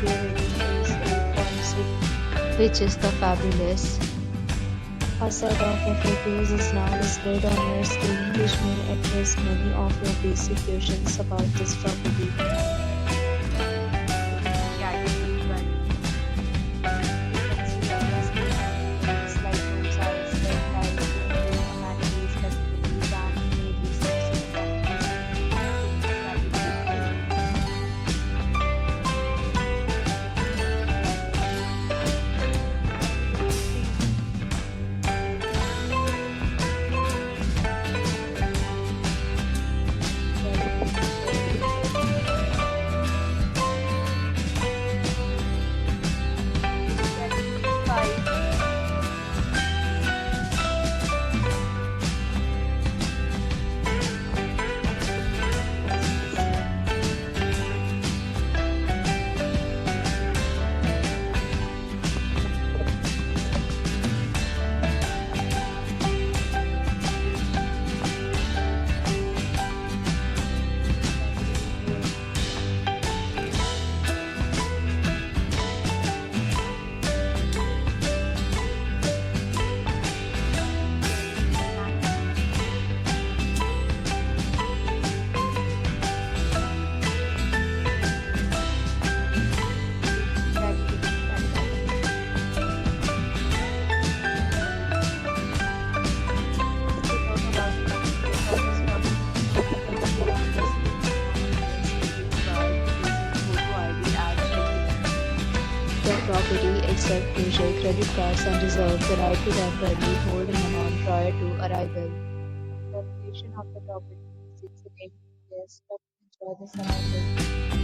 review rating is 8.6, which is the fabulous. A set of reviews is now displayed on your screen, which may address many of your basic questions about this property. Category 1. Amenities like room size, bed type, room amenities, facilities, and maybe specific properties. Category 2. The property accepts major credit cards and reserves the right to temporarily hold an amount prior to arrival. The location of the property is excellent. Guests love to enjoy the surroundings.